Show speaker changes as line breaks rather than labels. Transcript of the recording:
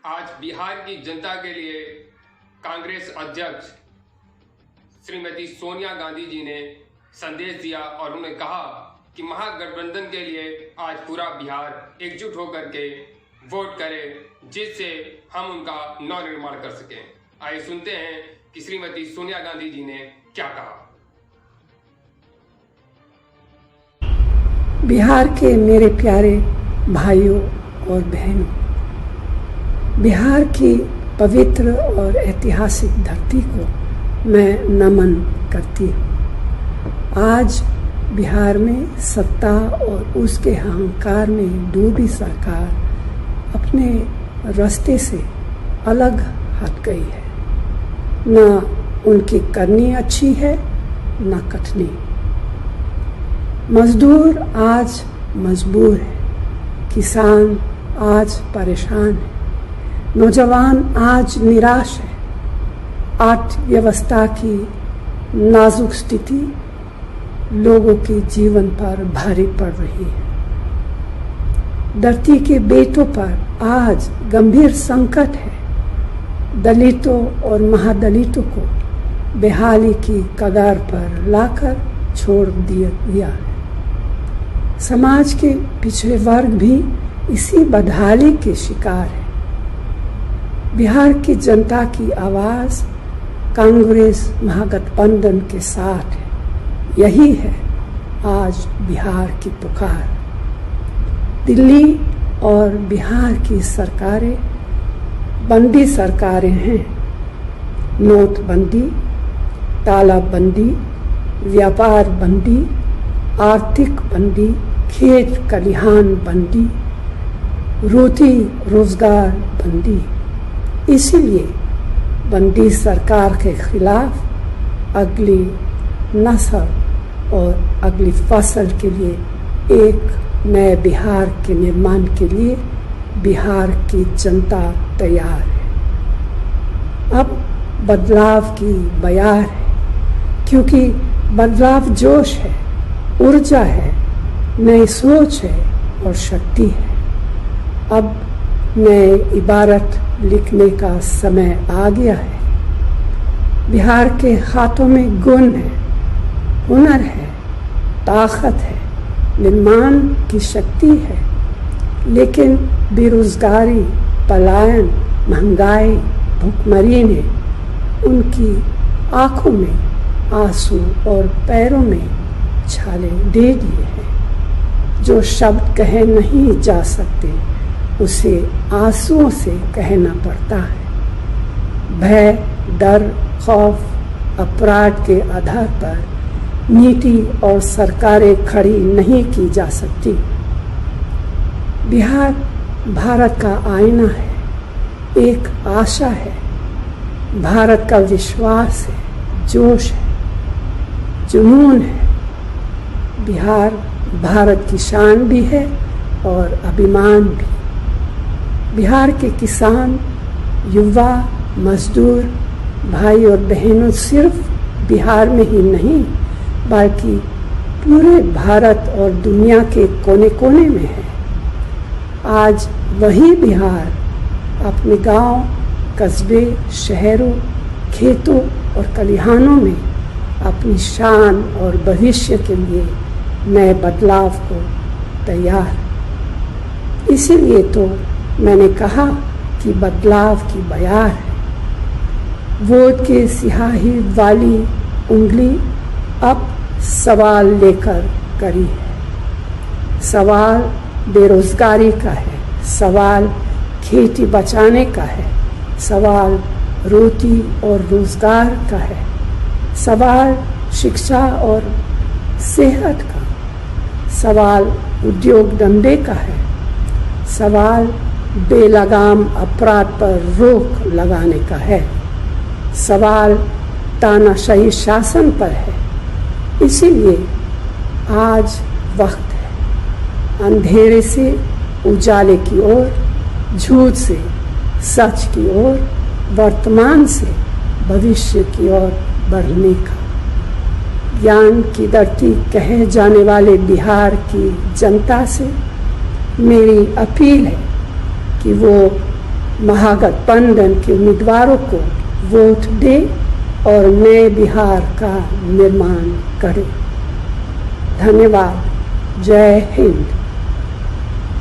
आज बिहार की जनता के लिए कांग्रेस अध्यक्ष श्रीमती सोनिया गांधी जी ने संदेश दिया और उन्होंने कहा कि महागठबंधन के लिए आज पूरा बिहार एकजुट होकर के वोट करे, जिससे हम उनका नव निर्माण कर सकें। आइए सुनते हैं कि श्रीमती सोनिया गांधी जी ने क्या कहा।
बिहार के मेरे प्यारे भाइयों और बहनों, बिहार की पवित्र और ऐतिहासिक धरती को मैं नमन करती हूँ। आज बिहार में सत्ता और उसके अहंकार में डूबी सरकार अपने रास्ते से अलग हट गई है। न उनकी करनी अच्छी है, न कटनी। मजदूर आज मजबूर है, किसान आज परेशान है, नौजवान आज निराश है। अर्थव्यवस्था की नाजुक स्थिति लोगों के जीवन पर भारी पड़ रही है। धरती के बेटों पर आज गंभीर संकट है। दलितों और महादलितों को बेहाली की कगार पर लाकर छोड़ दिया है। समाज के पिछड़े वर्ग भी इसी बदहाली के शिकार है। बिहार की जनता की आवाज कांग्रेस महागठबंधन के साथ है। यही है आज बिहार की पुकार। दिल्ली और बिहार की सरकारें बंदी सरकारें हैं। नोटबंदी, तालाबंदी, व्यापार बंदी, आर्थिक बंदी, खेत खलिहान बंदी, रोटी रोजगार बंदी। इसीलिए बंदी सरकार के खिलाफ अगली नस्ल और अगली फसल के लिए एक नए बिहार के निर्माण के लिए बिहार की जनता तैयार है। अब बदलाव की बयार है, क्योंकि बदलाव जोश है, ऊर्जा है, नई सोच है और शक्ति है। अब नए इबारत लिखने का समय आ गया है। बिहार के हाथों में गुण है, हुनर है, ताकत है, निर्माण की शक्ति है, लेकिन बेरोजगारी, पलायन, महंगाई, भुखमरी ने उनकी आंखों में आंसू और पैरों में छाले दे दिए हैं। जो शब्द कहे नहीं जा सकते उसे आंसुओं से कहना पड़ता है। भय, डर, खौफ, अपराध के आधार पर नीति और सरकारें खड़ी नहीं की जा सकती। बिहार भारत का आईना है, एक आशा है, भारत का विश्वास है, जोश है, जुनून है। बिहार भारत की शान भी है और अभिमान भी। बिहार के किसान, युवा, मजदूर, भाई और बहनों सिर्फ बिहार में ही नहीं बल्कि पूरे भारत और दुनिया के कोने कोने में है। आज वही बिहार अपने गांव, कस्बे, शहरों, खेतों और खलिहानों में अपनी शान और भविष्य के लिए नए बदलाव को तैयार। इसीलिए तो मैंने कहा कि बदलाव की बयार है। वोट के सियाही वाली उंगली अब सवाल लेकर करी है। सवाल बेरोजगारी का है, सवाल खेती बचाने का है, सवाल रोटी और रोजगार का है, सवाल शिक्षा और सेहत का, सवाल उद्योग धंधे का है, सवाल बेलगाम अपराध पर रोक लगाने का है, सवाल तानाशाही शासन पर है। इसीलिए आज वक्त है अंधेरे से उजाले की ओर, झूठ से सच की ओर, वर्तमान से भविष्य की ओर बढ़ने का। ज्ञान की धरती कहे जाने वाले बिहार की जनता से मेरी अपील है कि वो महागठबंधन के उम्मीदवारों को वोट दे और नए बिहार का निर्माण करें। धन्यवाद। जय हिंद।